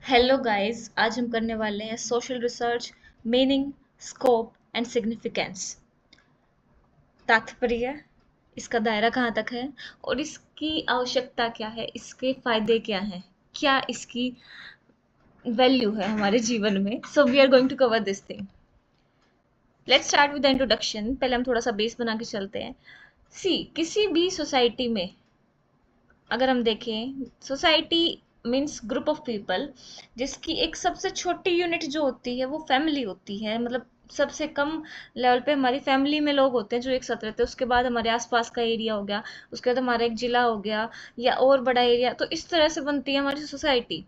Hello guys, आज हम करने वाले हैं social research, meaning, scope and significance. तात्पर्य, इसका दायरा कहाँ तक है और इसकी आवश्यकता क्या है, इसके फायदे क्या हैं, क्या इसकी वैल्यू है हमारे जीवन में। So we are going to cover this thing. Let's start with the introduction. पहले हम थोड़ा सा बेस बना के चलते हैं। किसी भी सोसाइटी में अगर हम देखें, society means group of people, जिसकी एक सबसे छोटी यूनिट जो होती है वो फैमिली होती है। मतलब सबसे कम लेवल पे हमारी फैमिली में लोग होते हैं जो एक साथ रहते हैं। उसके बाद हमारे आसपास का एरिया हो गया, उसके बाद हमारा एक जिला हो गया या और बड़ा एरिया। तो इस तरह से बनती है हमारी सोसाइटी।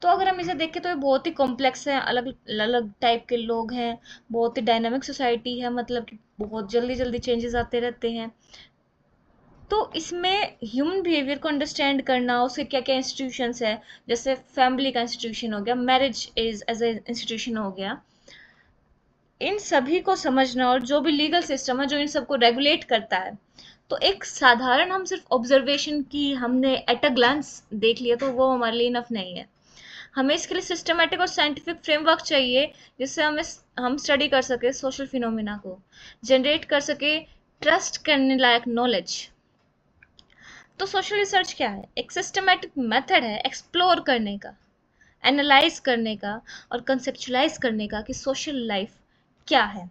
तो अगर हम इसे देखें तो ये बहुत ही कॉम्प्लेक्स है, अलग अलग टाइप के लोग हैं, बहुत ही डायनामिक सोसाइटी है। मतलब कि बहुत जल्दी जल्दी चेंजेस आते रहते हैं। तो इसमें ह्यूमन बिहेवियर को अंडरस्टैंड करना, उसके क्या क्या इंस्टीट्यूशंस है, जैसे फैमिली का इंस्टीट्यूशन हो गया, marriage is as a institution हो गया, इन सभी को समझना और जो भी लीगल सिस्टम है जो इन सबको रेगुलेट करता है। तो एक साधारण हम सिर्फ ऑब्जर्वेशन की हमने एट अ ग्लांस देख लिया तो वो हमारे लिए इनफ नहीं है। हमें इसके लिए सिस्टमेटिक और साइंटिफिक फ्रेमवर्क चाहिए, जिससे हम स्टडी कर सके सोशल फिनोमिना को, जनरेट कर सके ट्रस्ट करने लायक नॉलेज। तो सोशल रिसर्च क्या है? एक सिस्टमैटिक मेथड है एक्सप्लोर करने का, एनालाइज करने का और कंसेप्चुलाइज करने का कि सोशल लाइफ क्या है,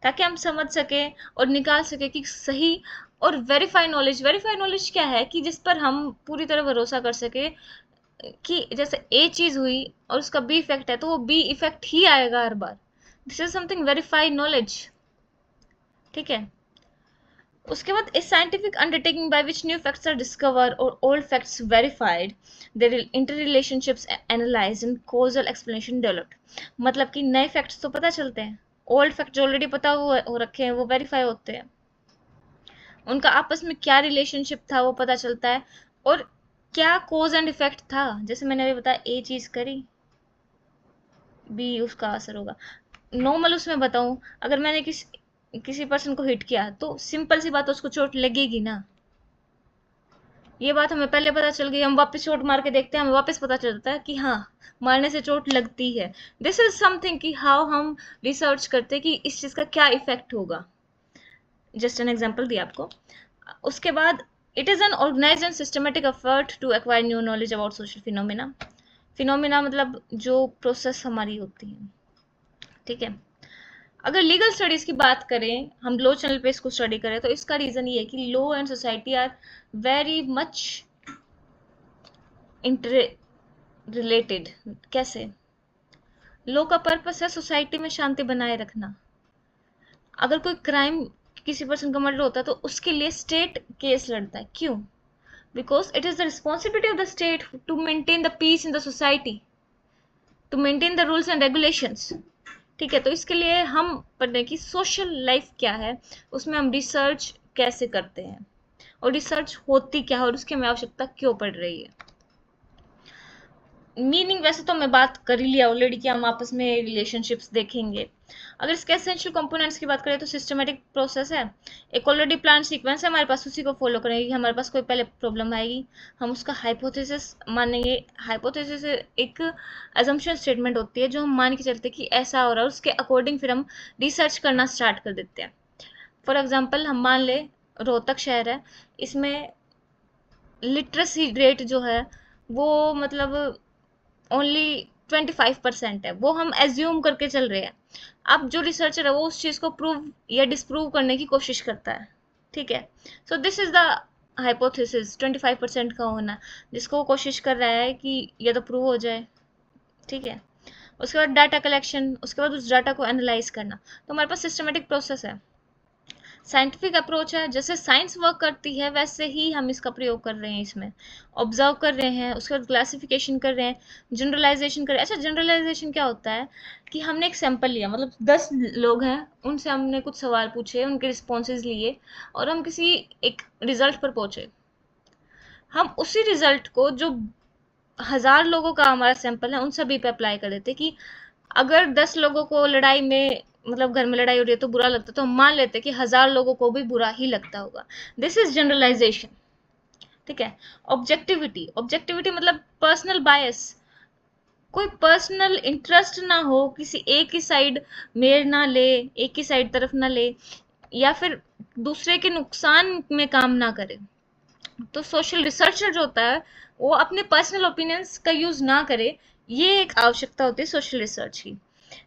ताकि हम समझ सके और निकाल सके कि सही और वेरीफाई नॉलेज क्या है कि जिस पर हम पूरी तरह भरोसा कर सके कि जैसे ए चीज हुई और उसका बी इफेक्ट है तो वो बी इफेक्ट ही आएगा हर बार। This is something verified knowledge. ठीक है। उसके बाद a scientific undertaking by which new facts are discover और old facts verified, their inter relationships analyse and causal explanation developed. मतलब कि नए फैक्ट्स तो पता चलते हैं, ओल्ड फैक्ट जो ऑलरेडी पता हो रखे हैं वो वेरीफाई होते हैं, उनका आपस में क्या रिलेशनशिप था वो पता चलता है, और क्या कॉज एंड इफेक्ट था। जैसे मैंने अभी बताया, ए चीज करी, बी उसका असर होगा। नॉर्मल उसमें बताऊं, अगर मैंने किसी पर्सन को हिट किया तो सिंपल सी बात है, उसको चोट लगेगी ना। ये बात हमें पहले पता चल गई, हम वापस चोट मार के देखते हैं, हमें वापस पता चलता है कि हाँ, मारने से चोट लगती है। दिस इज समथिंग कि हाउ हम रिसर्च करते हैं कि इस चीज का क्या इफेक्ट होगा। जस्ट एन एग्जांपल दिया आपको। उसके बाद, it is an organised and systematic effort to acquire new knowledge about social phenomena. Phenomena मतलब जो प्रोसेस हमारी होती है। ठीक है। अगर लीगल स्टडीज की बात करें, हम लॉ चैनल पे इसको स्टडी करें, तो इसका रीजन ये है कि law and society are very much interrelated. कैसे? लॉ का पर्पस है सोसाइटी में शांति बनाए रखना। अगर कोई क्राइम, किसी पर्सन का मर्डर होता है तो उसके लिए स्टेट केस लड़ता है। क्यों? Because it is the responsibility of the state to maintain the peace in the society, to maintain the rules and regulations. ठीक है। तो इसके लिए हम पढ़ रहे हैं कि सोशल लाइफ क्या है, उसमें हम रिसर्च कैसे करते हैं और रिसर्च होती क्या है और उसकी हमें आवश्यकता क्यों पड़ रही है। मीनिंग वैसे तो मैं बात कर ही लिया ऑलरेडी कि हम आपस में रिलेशनशिप्स देखेंगे। अगर इसके एसेंशियल कंपोनेंट्स की बात करें तो सिस्टमेटिक प्रोसेस है, एक ऑलरेडी प्लान सीक्वेंस है हमारे पास, उसी को फॉलो करेंगे। हमारे पास कोई पहले प्रॉब्लम आएगी, हम उसका हाइपोथेसिस मानेंगे। हाइपोथेसिस एक अजम्पशन स्टेटमेंट होती है जो हम मान के चलते हैं कि ऐसा हो रहा है, उसके अकॉर्डिंग फिर हम रिसर्च करना स्टार्ट कर देते हैं। फॉर एग्जाम्पल हम मान ले रोहतक शहर है, इसमें लिटरेसी रेट जो है वो मतलब ओनली 25% है, वो हम एज्यूम करके चल रहे हैं। अब जो रिसर्चर है वो उस चीज को प्रूव या डिसप्रूव करने की कोशिश करता है। ठीक है। So this is the hypothesis, 25% का होना, जिसको वो कोशिश कर रहा है कि या तो प्रूव हो जाए। ठीक है। उसके बाद डाटा कलेक्शन, उसके बाद उस डाटा को एनालाइज करना। तो हमारे पास सिस्टमेटिक प्रोसेस है, साइंटिफिक अप्रोच है। जैसे साइंस वर्क करती है वैसे ही हम इसका प्रयोग कर रहे हैं इसमें। ऑब्जर्व कर रहे हैं, उसके बाद क्लासिफिकेशन कर रहे हैं, जनरलाइजेशन कर रहे हैं। अच्छा, जनरलाइजेशन क्या होता है कि हमने एक सैंपल लिया, मतलब 10 लोग हैं, उनसे हमने कुछ सवाल पूछे, उनके रिस्पॉन्सेज लिए और हम किसी एक रिजल्ट पर पहुंचे। हम उसी रिजल्ट को जो 1000 लोगों का हमारा सैंपल है उन सभी पे अप्लाई कर देते कि अगर 10 लोगों को लड़ाई में, मतलब घर में लड़ाई हो रही है तो बुरा लगता है, तो हम मान लेते कि 1000 लोगों को भी बुरा ही लगता होगा। This is generalisation. ठीक है। ऑब्जेक्टिविटी, ऑब्जेक्टिविटी मतलब पर्सनल बायस, कोई पर्सनल इंटरेस्ट ना हो, किसी एक ही साइड मेल ना ले, एक ही साइड तरफ ना ले, या फिर दूसरे के नुकसान में काम ना करे। तो सोशल रिसर्चर जो होता है वो अपने पर्सनल ओपिनियंस का यूज ना करे, ये एक आवश्यकता होती है सोशल रिसर्च की।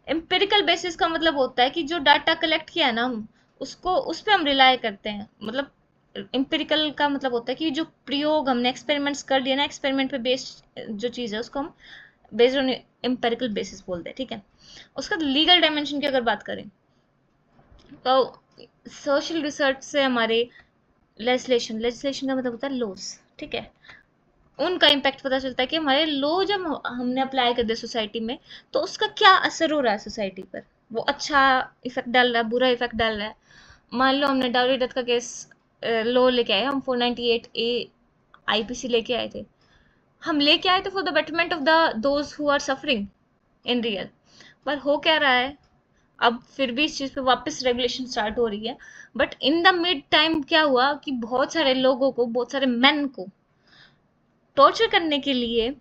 एम्पिरिकल बेसिस का मतलब होता है कि जो डाटा कलेक्ट किया है ना हम, उसको उस पे हम रिलाय करते हैं। मतलब एम्पिरिकल का मतलब होता है कि जो प्रयोग हमने एक्सपेरिमेंट्स कर लिया ना, एक्सपेरिमेंट पे बेस्ड जो चीज़ है उसको हम बेस्ड ऑन एम्पेरिकल बेसिस बोलते हैं, ठीक है। उसका लीगल डायमेंशन की अगर बात करें तो सोशल रिसर्च से हमारे लेजिस्लेशन, लेजिस्लेशन का मतलब होता है लॉस, ठीक है, उनका इम्पैक्ट पता चलता है कि हमारे लॉ जब हमने अप्लाई कर दिया सोसाइटी में, तो उसका क्या असर हो रहा है सोसाइटी पर, वो अच्छा इफेक्ट डाल रहा है, बुरा इफेक्ट डाल रहा है। मान लो हमने डाउरी डेथ का केस लॉ लेके आए, हम 498A आईपीसी लेके आए थे, हम लेके आए थे for the betterment of the those who are suffering in real. पर हो क्या रहा है, अब फिर भी इस चीज पे वापस रेगुलेशन स्टार्ट हो रही है। But in the mid time क्या हुआ कि बहुत सारे लोगों को, बहुत सारे मेन को टॉर्चर करने के लिए,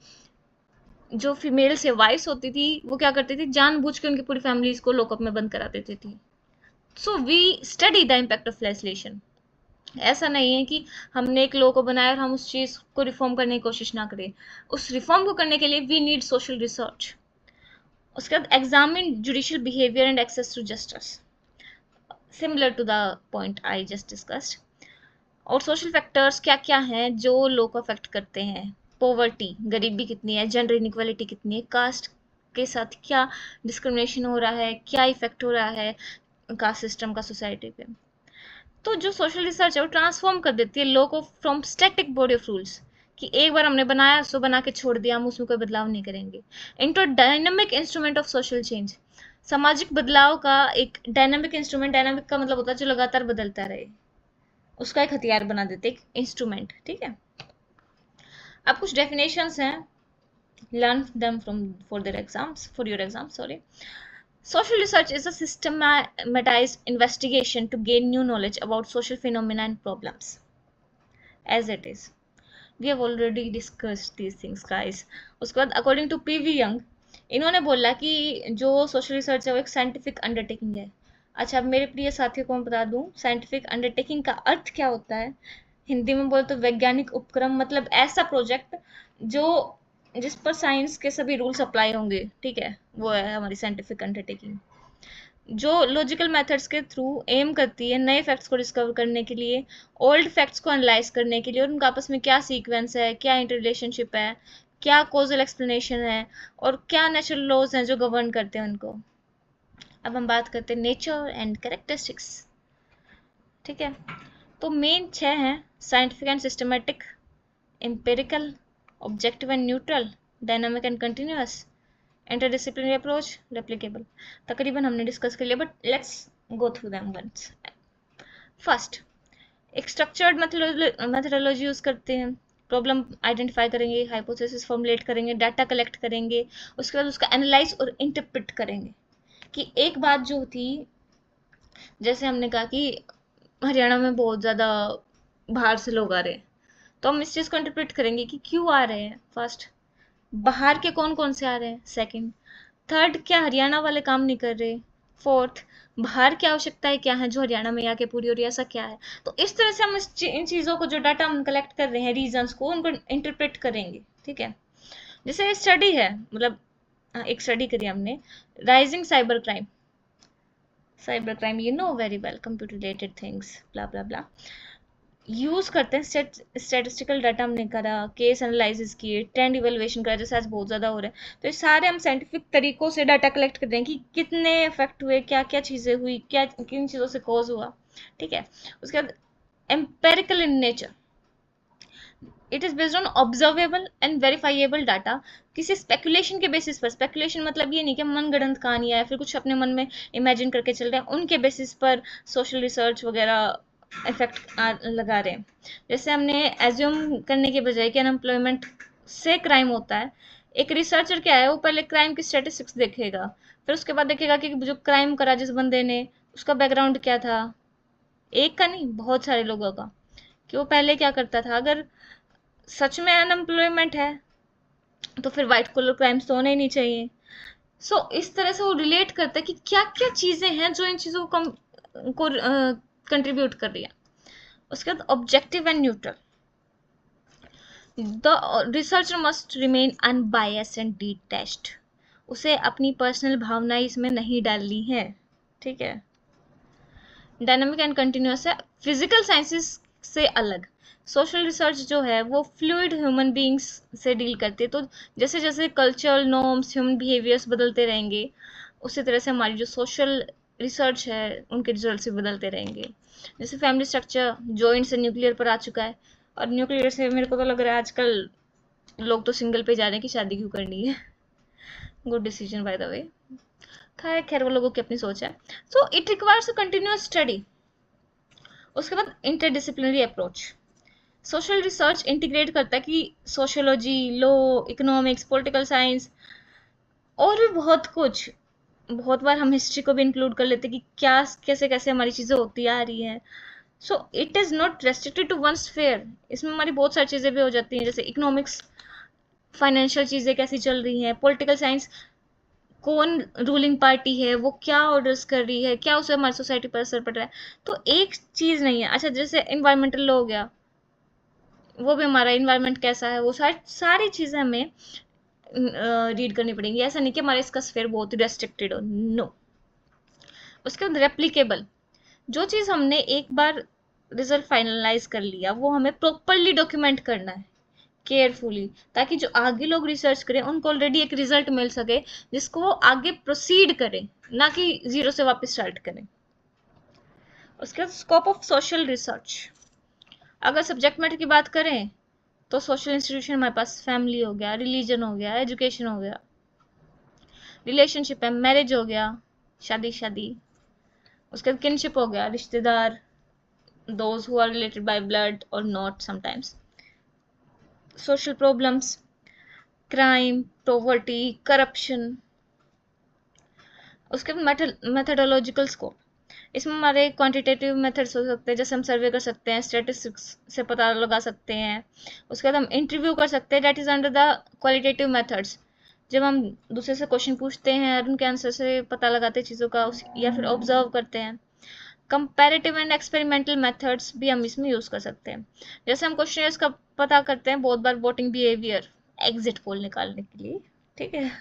जो फीमेल से वाइफ्स होती थी वो क्या करती थी, जानबूझ के उनकी पूरी फैमिलीज को लॉकअप में बंद करा देती थी। So we study the impact of legislation. ऐसा नहीं है कि हमने एक लॉ को बनाया और हम उस चीज को रिफॉर्म करने की कोशिश ना करें। उस रिफॉर्म को करने के लिए वी नीड सोशल रिसर्च। उसके बाद examine judicial behaviour and access to justice, similar to the point I just discussed. और सोशल फैक्टर्स क्या क्या हैं जो लोग को अफेक्ट करते हैं, पॉवर्टी, गरीबी कितनी है, जेंडर इनइक्वालिटी कितनी है, कास्ट के साथ क्या डिस्क्रिमिनेशन हो रहा है, क्या इफेक्ट हो रहा है कास्ट सिस्टम का सोसाइटी पे। तो जो सोशल रिसर्च है वो ट्रांसफॉर्म कर देती है लॉ को from static body of rules, कि एक बार हमने बनाया सो बना के छोड़ दिया, हम उसमें कोई बदलाव नहीं करेंगे, into dynamic instrument of social change, सामाजिक बदलाव का एक डायनामिक इंस्ट्रूमेंट। डायनामिक का मतलब होता है जो लगातार बदलता रहे, उसका एक हथियार बना देते, एक इंस्ट्रूमेंट, ठीक है। अब कुछ डेफिनेशंस हैं, learn them from for their exams, for your exam, sorry. Social research is a systematized investigation to gain new knowledge about social phenomena and problems. As it is, we have already discussed these things, guys. उसके बाद according to PV young, इन्होंने बोला कि जो social research है वो एक scientific undertaking है। अच्छा, अब मेरे प्रिय साथियों को मैं बता दूं साइंटिफिक अंडरटेकिंग का अर्थ क्या होता है। हिंदी में बोले तो वैज्ञानिक उपक्रम, मतलब ऐसा प्रोजेक्ट जो जिस पर साइंस के सभी रूल्स अप्लाई होंगे, ठीक है, वो है हमारी साइंटिफिक अंडरटेकिंग। जो लॉजिकल मेथड्स के थ्रू एम करती है नए फैक्ट्स को डिस्कवर करने के लिए, ओल्ड फैक्ट्स को एनालाइज करने के लिए, और उनका आपस में क्या सीक्वेंस है, क्या इंटर रिलेशनशिप है, क्या कोजल एक्सप्लेनेशन है, और क्या नेचुरल लॉज हैं जो गवर्न करते हैं उनको। अब हम बात करते हैं नेचर एंड कैरेक्टरिस्टिक्स, ठीक है। तो मेन 6 हैं, scientific and systematic, empirical, objective and neutral, dynamic and continuous, interdisciplinary approach, replicable. तकरीबन हमने डिस्कस कर लिया, but let's go through them once. First, एक स्ट्रक्चर्ड मेथडोलॉजी यूज करते हैं, प्रॉब्लम आइडेंटिफाई करेंगे, हाइपोथेसिस फॉर्मुलेट करेंगे, डाटा कलेक्ट करेंगे, उसके बाद उसका एनालाइज और इंटरप्रेट करेंगे। कि एक बात जो थी, जैसे हमने कहा कि हरियाणा में बहुत ज़्यादा बाहर से लोग आ रहे हैं, तो हम इस चीज़ को इंटरप्रेट करेंगे कि क्यों आ रहे हैं, फर्स्ट। बाहर के कौन कौन से आ रहे हैं, सेकंड। थर्ड, क्या हरियाणा वाले काम नहीं कर रहे, फोर्थ। बाहर की आवश्यकताएं क्या हैं जो हरियाणा में आके पूरी हो रही है, ऐसा क्या है। तो इस तरह से हम इन चीज़ों को, जो डाटा हम कलेक्ट कर रहे हैं, रीजंस को, उनको इंटरप्रेट करेंगे, ठीक है। जैसे स्टडी है, मतलब एक स्टडी करी हमने, rising cyber crime, you know very well, computer related things, blah blah blah, use करते हैं स्टेटिस्टिकल डाटा हमने करा, केस एनालिसिस किए, ट्रेंड इवेलुएशन करा, जैसे आज बहुत ज़्यादा हो रहा है, तो ये सारे हम साइंटिफिक तरीकों से डाटा कलेक्ट करते हैं कि कितने इफेक्ट हुए, क्या क्या चीज़ें हुई, क्या किन चीज़ों से कॉज हुआ, ठीक है। उसके बाद empirical in nature, it is based on observable and verifiable data, किसी स्पेकुलेशन के बेसिस पर। स्पेकुलेशन मतलब ये नहीं कि मन गढ़ंत कहानियाँ या फिर कुछ अपने मन में इमेजिन करके चल रहे हैं, उनके बेसिस पर सोशल रिसर्च वगैरह इफेक्ट लगा रहे हैं। जैसे हमने एज्यूम करने के बजाय कि अनएम्प्लॉयमेंट से क्राइम होता है, एक रिसर्चर क्या है, वो पहले क्राइम की स्टेटिस्टिक्स देखेगा, फिर उसके बाद देखेगा कि जो क्राइम करा जिस बंदे ने, उसका बैकग्राउंड क्या था, एक का नहीं बहुत सारे लोगों का, कि वो पहले क्या करता था। अगर सच में अनएम्प्लॉयमेंट है तो फिर व्हाइट कॉलर क्राइम्स तो होने ही नहीं चाहिए। सो इस तरह से वो रिलेट करता है कि क्या क्या चीजें हैं जो इन चीजों को कंट्रीब्यूट कर रही है। उसके बाद objective and neutral, the researcher must remain unbiased and detached, उसे अपनी पर्सनल भावनाएं इसमें नहीं डालनी है, ठीक है। डायनामिक एंड कंटिन्यूअस है, फिजिकल साइंसेस से अलग। सोशल रिसर्च जो है वो फ्लूइड ह्यूमन बीइंग्स से डील करती है, तो जैसे जैसे कल्चरल नॉर्म्स ह्यूमन बिहेवियर्स बदलते रहेंगे, उसी तरह से हमारी जो सोशल रिसर्च है उनके रिजल्ट्स भी बदलते रहेंगे। जैसे फैमिली स्ट्रक्चर जॉइंट से न्यूक्लियर पर आ चुका है, और न्यूक्लियर से मेरे को तो लग रहा है आजकल लोग तो सिंगल पे जा रहे हैं कि शादी क्यों करनी है। Good decision by the way. खैर खैर वो लोगों की अपनी सोच है। So it requires a continuous study. उसके बाद interdisciplinary approach, social research integrate करता है कि sociology, law, economics, political science और भी बहुत कुछ। बहुत बार हम हिस्ट्री को भी इंक्लूड कर लेते हैं कि क्या कैसे कैसे हमारी चीज़ें होती आ रही हैं। So it is not restricted to one sphere, इसमें हमारी बहुत सारी चीज़ें भी हो जाती हैं, जैसे इकोनॉमिक्स, फाइनेंशियल चीज़ें कैसी चल रही हैं, पॉलिटिकल साइंस, कौन रूलिंग पार्टी है, वो क्या ऑर्डर्स कर रही है, क्या उसे हमारी सोसाइटी पर असर पड़ रहा है। तो एक चीज़ नहीं है। अच्छा जैसे इन्वायरमेंटल लॉ हो गया, वो भी हमारा इन्वायरमेंट कैसा है, वो सारी सारी चीज़ें हमें रीड करनी पड़ेंगी। ऐसा नहीं कि हमारा इसका स्फेयर बहुत ही रेस्ट्रिक्टेड हो, नो। उसके बाद रेप्लीकेबल, जो चीज़ हमने एक बार रिजल्ट फाइनलाइज कर लिया वो हमें प्रॉपरली डॉक्यूमेंट करना है केयरफुली, ताकि जो आगे लोग रिसर्च करें उनको ऑलरेडी एक रिजल्ट मिल सके जिसको वो आगे प्रोसीड करें, ना कि जीरो से वापस स्टार्ट करें। उसके बाद स्कोप ऑफ सोशल रिसर्च, अगर सब्जेक्ट मैटर की बात करें तो सोशल इंस्टीट्यूशन हमारे पास फैमिली हो गया, रिलीजन हो गया, एजुकेशन हो गया, रिलेशनशिप है, मैरिज हो गया, शादी शादी। उसके बाद किनशिप हो गया, रिश्तेदार, those who are related by blood or not sometimes, social problems, crime, poverty, corruption। उसके बाद मेथडोलॉजिकल स्कोप, इसमें हमारे क्वांटिटेटिव मेथड्स हो सकते हैं, जैसे हम सर्वे कर सकते हैं, स्टैटिस्टिक्स से पता लगा सकते हैं। उसके बाद हम इंटरव्यू कर सकते हैं, that is under the qualitative methods, जब हम दूसरे से क्वेश्चन पूछते हैं और उनके आंसर से पता लगाते हैं चीज़ों का, या फिर ऑब्जर्व करते हैं। कंपैरेटिव एंड एक्सपेरिमेंटल मेथड्स भी हम इसमें यूज कर सकते हैं, जैसे हम क्वेश्चन का पता करते हैं बहुत बार वोटिंग बिहेवियर, एग्जिट पोल निकालने के लिए, ठीक है।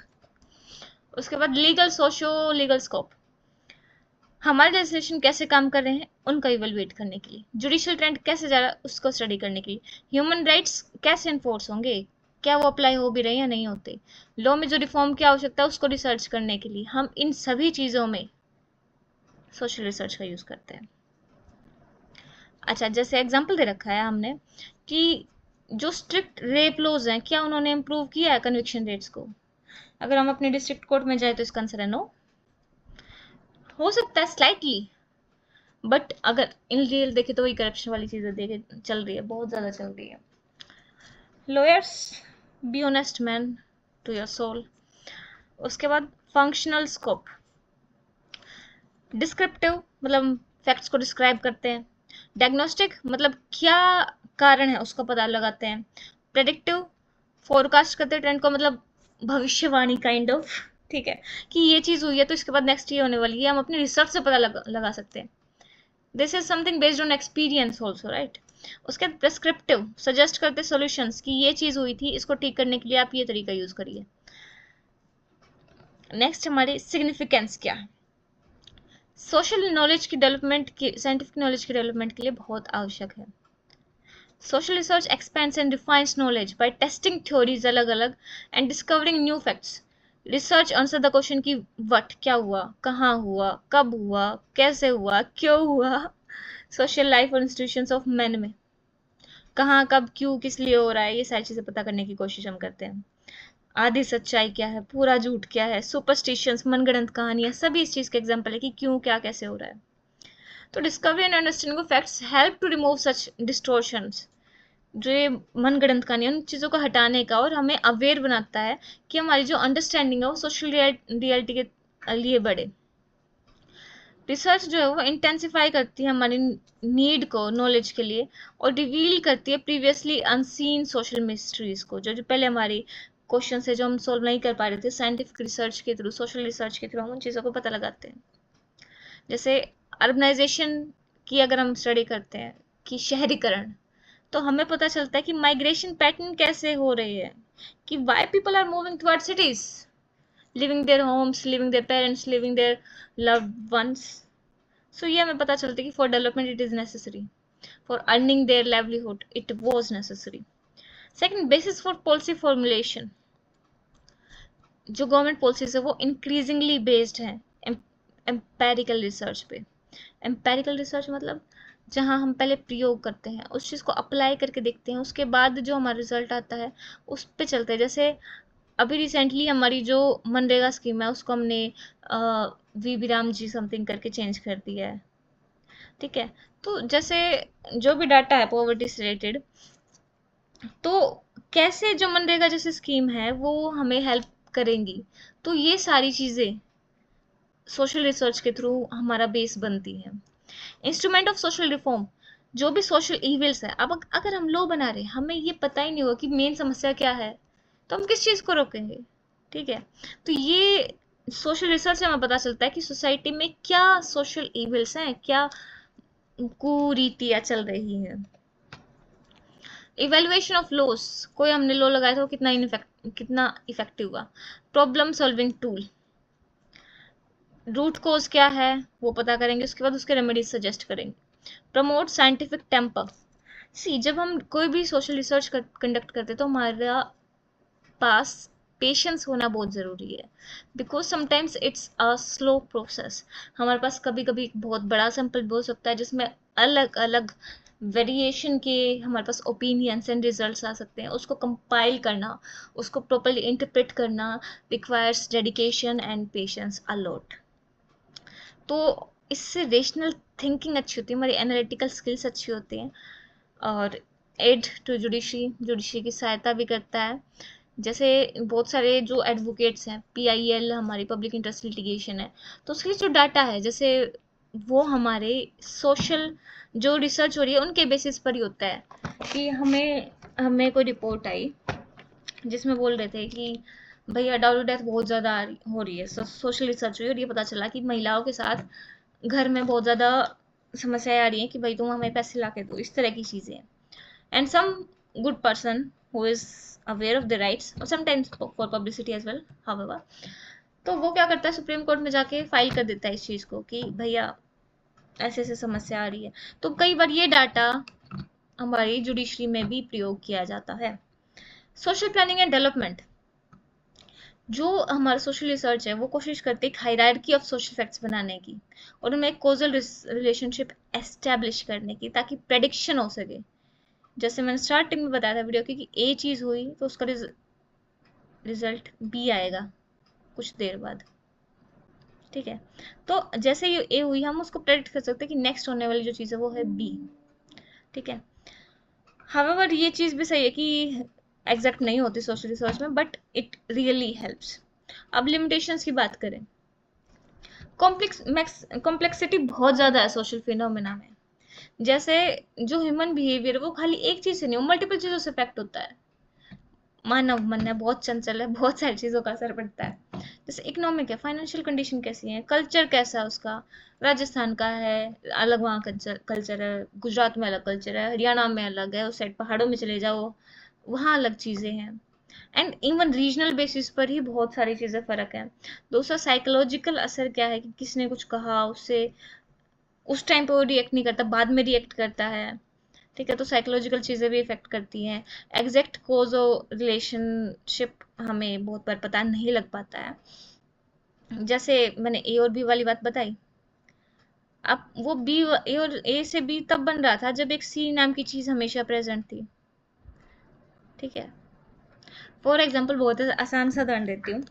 उसके बाद लीगल सोशो लीगल स्कोप, हमारे लेजिस्लेशन कैसे काम कर रहे हैं उनका इवेलुएट करने के लिए, जुडिशियल ट्रेंड कैसे जा रहा है उसको स्टडी करने के लिए, ह्यूमन राइट्स कैसे इन्फोर्स होंगे, क्या वो अप्लाई हो भी रहे या नहीं होते, लॉ में जो रिफॉर्म की आवश्यकता है उसको रिसर्च करने के लिए हम इन सभी चीज़ों में सोशल रिसर्च का यूज़ करते हैं। अच्छा जैसे एग्जांपल दे रखा है हमने कि जो स्ट्रिक्ट रेप लॉज हैं क्या उन्होंने इम्प्रूव किया है कन्विक्शन रेट्स को। अगर हम अपने डिस्ट्रिक्ट कोर्ट में जाए तो इसका आंसर है नो। हो सकता है स्लाइटली, बट अगर इन रियल देखे तो वही करप्शन वाली चीज़ें देखे चल रही है, बहुत ज़्यादा चल रही है। Lawyers, be honest man to your soul. उसके बाद फंक्शनल स्कोप, डिस्क्रिप्टिव मतलब फैक्ट्स को डिस्क्राइब करते हैं, डायग्नोस्टिक मतलब क्या कारण है उसका पता लगाते हैं, प्रेडिक्टिव फोरकास्ट करते हैं ट्रेंड को, मतलब भविष्यवाणी काइंड ऑफ, ठीक है, कि ये चीज़ हुई है तो इसके बाद नेक्स्ट ये होने वाली है, हम अपनी रिसर्च से पता लगा सकते हैं। This is something based on experience also, right. उसके बाद प्रेस्क्रिप्टिव सजेस्ट करते सॉल्यूशंस कि ये चीज़ हुई थी, इसको ठीक करने के लिए आप ये तरीका यूज़ करिए। नेक्स्ट हमारी सिग्निफिकेंस क्या है, सोशल नॉलेज की डेवलपमेंट की, साइंटिफिक नॉलेज की डेवलपमेंट के लिए बहुत आवश्यक है। Social research expends and defines knowledge by testing theories अलग अलग and discovering new facts. Research answer the question की व्हाट क्या हुआ, कहाँ हुआ, कब हुआ, कैसे हुआ, क्यों हुआ, सोशल लाइफ और इंस्टीट्यूशंस ऑफ मैन में कहाँ कब क्यों किस लिए हो रहा है, ये सारी चीज़ें पता करने की कोशिश हम करते हैं। आधी सच्चाई क्या है, पूरा झूठ क्या है, सुपरस्टिशंस, मनगढ़ंत कहानियां, सभी इस चीज़ के एग्जाम्पल है कि क्यों क्या कैसे हो रहा है। तो discovery and understanding of facts help to remove such distortions, जो ये मनगढ़ंत कहानी उन चीज़ों को हटाने का, और हमें अवेयर बनाता है कि हमारी जो अंडरस्टैंडिंग है वो सोशल रियलिटी के लिए बढ़े। रिसर्च जो है वो इंटेंसिफाई करती है हमारी नीड को नॉलेज के लिए, और रिवील करती है प्रीवियसली अनसीन सोशल मिस्ट्रीज को, जो जो पहले हमारी क्वेश्चन है जो हम सोल्व नहीं कर पा रहे थे, साइंटिफिक रिसर्च के थ्रू, सोशल रिसर्च के थ्रू हम उन चीज़ों को पता लगाते हैं। जैसे अर्बनाइजेशन की अगर हम स्टडी करते हैं कि शहरीकरण, तो हमें पता चलता है कि माइग्रेशन पैटर्न कैसे हो रही है, कि why people are moving toward cities, leaving their homes, leaving their parents, leaving their loved ones. So ये हमें पता चलता है कि for development it is necessary, for earning their livelihood it was necessary. Second, basis for policy formulation, जो government policies है वो increasingly based है एम्पेरिकल रिसर्च पे। एम्पेरिकल रिसर्च मतलब जहाँ हम पहले प्रयोग करते हैं, उस चीज़ को अप्लाई करके देखते हैं, उसके बाद जो हमारा रिजल्ट आता है उस पे चलते हैं। जैसे अभी रिसेंटली हमारी जो मनरेगा स्कीम है उसको हमने वी राम जी समथिंग करके चेंज कर दिया है, ठीक है। तो जैसे जो भी डाटा है पॉवर्टी से रिलेटेड, तो कैसे जो मनरेगा जैसी स्कीम है वो हमें हेल्प करेंगी, तो ये सारी चीज़ें सोशल रिसर्च के थ्रू हमारा बेस बनती है। इंस्ट्रूमेंट ऑफ सोशल रिफॉर्म, जो भी सोशल इविल्स है, अब अगर हम लॉ बना रहे हैं, हमें ये पता ही नहीं होगा कि मेन समस्या क्या है, तो हम किस चीज़ को रोकेंगे, ठीक है। तो ये सोशल रिसर्च से हमें पता चलता है कि सोसाइटी में क्या सोशल इविल्स हैं, क्या कुरीतियाँ चल रही हैं। इवेल्युएशन ऑफ लॉस, कोई हमने लॉ लगाया था वो कितना इफेक्टिव हुआ। Problem solving tool, root cause क्या है वो पता करेंगे, उसके बाद उसके रेमेडीज सजेस्ट करेंगे। प्रमोट साइंटिफिक टेम्पर, सी जब हम कोई भी सोशल रिसर्च कंडक्ट करते हैं तो हमारा पास पेशेंस होना बहुत ज़रूरी है, because sometimes it's a slow process. हमारे पास कभी कभी बहुत बड़ा सैंपल भी हो सकता है जिसमें अलग अलग वेरिएशन के हमारे पास ओपिनियंस एंड रिजल्ट्स आ सकते हैं। उसको कंपाइल करना, उसको प्रॉपरली इंटरप्रेट करना requires dedication and patience a lot. तो इससे रेशनल थिंकिंग अच्छी होती है, हमारी एनालिटिकल स्किल्स अच्छी होती हैं, और एड टू जुडिशरी की सहायता भी करता है। जैसे बहुत सारे जो एडवोकेट्स हैं, PIL हमारी पब्लिक इंटरेस्ट लिटिगेशन है, तो उसके जो डाटा है जैसे वो हमारे सोशल जो रिसर्च हो रही है उनके बेसिस पर ही होता है। कि हमें कोई रिपोर्ट आई जिसमें बोल रहे थे कि भैया डाउरी डेथ बहुत ज़्यादा हो रही है, सोशल रिसर्च हुई और ये पता चला कि महिलाओं के साथ घर में बहुत ज़्यादा समस्याएं आ रही हैं कि भाई तुम हमें पैसे ला के दो, इस तरह की चीज़ें। And some good person who is aware of the rights और sometimes for publicity as well, however, तो वो क्या करता है, सुप्रीम कोर्ट में जाके फाइल कर देता है इस चीज़ को कि भैया ऐसे ऐसे समस्या आ रही है। तो कई बार ये डाटा हमारी जुडिशरी में भी प्रयोग किया जाता है। सोशल प्लानिंग एंड डेवलपमेंट, जो हमारा सोशल रिसर्च है वो कोशिश करती है एक हायरार्की ऑफ सोशल फैक्ट्स बनाने की और उनमें एक कॉजल रिलेशनशिप एस्टेब्लिश करने की, ताकि प्रेडिक्शन हो सके। जैसे मैंने स्टार्टिंग में बताया था वीडियो की कि ए चीज़ हुई तो उसका रिजल्ट बी आएगा कुछ देर बाद, ठीक है। तो जैसे ये ए हुई हम उसको प्रेडिक्ट कर सकते हैं कि नेक्स्ट होने वाली जो चीज़ है वो है बी, ठीक है। हावेवर ये चीज़ भी सही है कि एग्जैक्ट नहीं होती सोशल रिसर्च में, बट इट रियली हेल्प्स। अब लिमिटेशंस की बात करें, कॉम्प्लेक्सिटी बहुत ज़्यादा है सोशल फिनोमेना में। जैसे जो ह्यूमन बिहेवियर वो खाली एक चीज़ से नहीं, वो मल्टीपल चीज़ों से इफेक्ट होता है। मानव मन है बहुत चंचल है, बहुत सारी चीज़ों का असर पड़ता है। जैसे इकोनॉमिक है, फाइनेंशियल कंडीशन कैसी है, कल्चर कैसा है उसका, राजस्थान का है अलग वहाँ कल्चर है, गुजरात में अलग कल्चर है, हरियाणा में अलग है, उस साइड पहाड़ों में चले जाओ वहाँ अलग चीज़ें हैं। एंड इवन रीजनल बेसिस पर ही बहुत सारी चीज़ें फ़र्क है। दूसरा साइकोलॉजिकल असर क्या है कि किसने कुछ कहा उससे उस टाइम पे वो रिएक्ट नहीं करता, बाद में रिएक्ट करता है, ठीक है। तो साइकोलॉजिकल चीज़ें भी इफेक्ट करती हैं। एग्जैक्ट कोज और रिलेशनशिप हमें बहुत बार पता नहीं लग पाता है। जैसे मैंने ए और बी वाली बात बताई, अब वो बी ए और ए से बी तब बन रहा था जब एक सी नाम की चीज़ हमेशा प्रेजेंट थी, ठीक है। फॉर एग्जाम्पल बहुत आसान सा उदाहरण देती हूँ।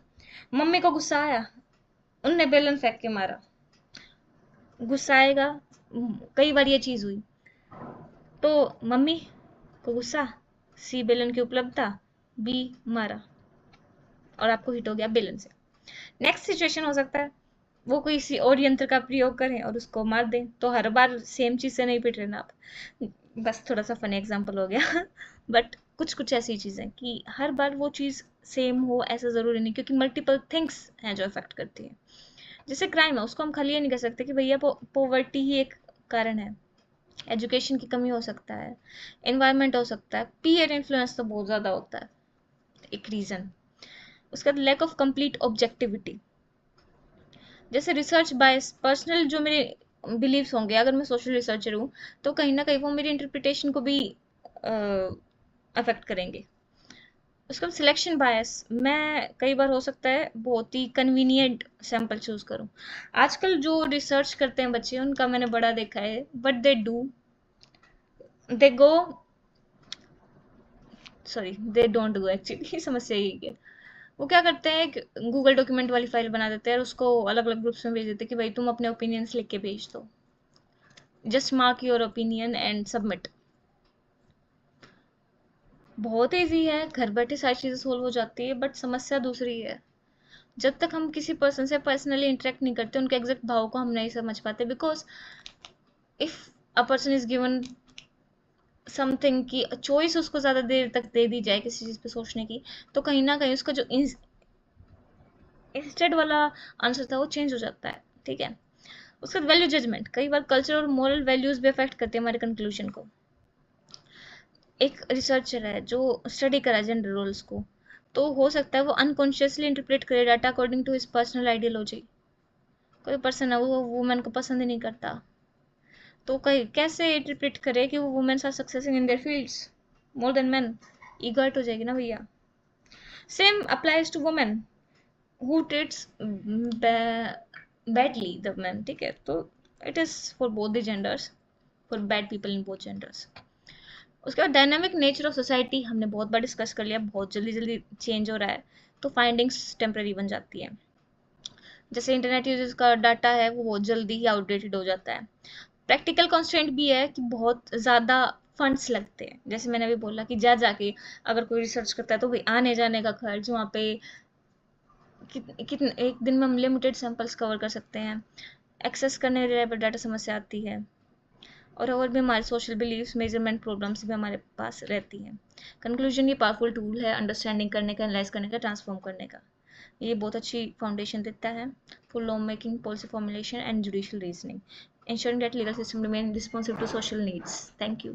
मम्मी को गुस्सा आया, उनने बेलन फेंक के मारा, गुस्सा आएगा। कई बार ये चीज़ हुई तो मम्मी को गुस्सा, सी बेलन की उपलब्धता, बी मारा और आपको हिट हो गया बेलन से। नेक्स्ट सिचुएशन हो सकता है वो कोई किसी और यंत्र का प्रयोग करें और उसको मार दें, तो हर बार सेम चीज़ से नहीं पिट रहे ना आप। बस थोड़ा सा फनी एग्जांपल हो गया बट कुछ कुछ ऐसी चीज़ें कि हर बार वो चीज़ सेम हो ऐसा ज़रूरी नहीं, क्योंकि मल्टीपल थिंग्स हैं जो अफेक्ट करती है। जैसे क्राइम है, उसको हम खाली ये नहीं कह सकते कि भैया पोवर्टी ही एक कारण है। एजुकेशन की कमी हो सकता है, एनवायरनमेंट हो सकता है, पीयर इन्फ्लुएंस तो बहुत ज़्यादा होता है एक रीज़न। उसका लैक ऑफ कंप्लीट ऑब्जेक्टिविटी, जैसे रिसर्च बायस, पर्सनल जो मेरे बिलीव्स होंगे, अगर मैं सोशल रिसर्चर हूँ तो कहीं ना कहीं वो मेरी इंटरप्रिटेशन को भी अफेक्ट करेंगे। उसका सिलेक्शन बायस, मैं कई बार हो सकता है बहुत ही कन्वीनियंट सैंपल चूज करूँ। आजकल जो रिसर्च करते हैं बच्चे, उनका मैंने बड़ा देखा है, but they do, they go, sorry they don't do actually समस्या यही है। वो क्या करते हैं, एक गूगल डॉक्यूमेंट वाली फाइल बना देते हैं और उसको अलग अलग ग्रुप्स में भेज देते हैं कि भाई तुम अपने ओपिनियंस लिख के भेज दो, just mark your opinion and submit. बहुत ईजी है, घर बैठे सारी चीज़ें सोल्व हो जाती है, बट समस्या दूसरी है। जब तक हम किसी पर्सन से पर्सनली इंटरेक्ट नहीं करते, उनके एग्जैक्ट भाव को हम नहीं समझ पाते, because if a person is given something की चॉइस उसको ज़्यादा देर तक दे दी जाए किसी चीज़ पे सोचने की, तो कहीं ना कहीं उसका जो इंस्टेड वाला आंसर था वो चेंज हो जाता है। ठीक है। उसके बाद वैल्यू जजमेंट, कई बार कल्चर और मोरल वैल्यूज भी अफेक्ट करते हैं हमारे कंक्लूजन को। एक रिसर्चर है जो स्टडी करा जेंडर रोल्स को, तो हो सकता है वो अनकॉन्शियसली इंटरप्रेट करे data according to his personal ideology. कोई पर्सन है वो वुमेन को पसंद ही नहीं करता, तो कहीं कैसे इंटरप्रेट करे कि वो womens are succeeding in their fields more than man. Ego hurt हो जाएगी ना भैया। Same applies to women who treats badly the man. ठीक है, तो it is for both the genders, for bad people in both genders. उसके बाद dynamic nature of society हमने बहुत बार डिस्कस कर लिया, बहुत जल्दी जल्दी चेंज हो रहा है, तो फाइंडिंग्स टेम्पररी बन जाती है। जैसे इंटरनेट यूजर्स का डाटा है वो बहुत जल्दी ही आउटडेटेड हो जाता है। प्रैक्टिकल कंस्ट्रेंट भी है कि बहुत ज़्यादा फंड्स लगते हैं, जैसे मैंने अभी बोला कि जा जाके अगर कोई रिसर्च करता है तो भाई आने जाने का खर्च, वहाँ पे कितने एक दिन में हम लिमिटेड सैंपल्स कवर कर सकते हैं, एक्सेस करने रिलायबल डाटा समस्या आती है, और भी हमारे सोशल बिलीव्स मेजरमेंट प्रॉब्लम्स भी हमारे पास रहती हैं। कंक्लूजन ये पावरफुल टूल है अंडरस्टैंडिंग करने का, एनालाइज करने का, ट्रांसफॉर्म करने का। ये बहुत अच्छी फाउंडेशन देता है for law making, policy formulation and judicial reasoning, ensuring that legal system remain responsive to social needs. Thank you.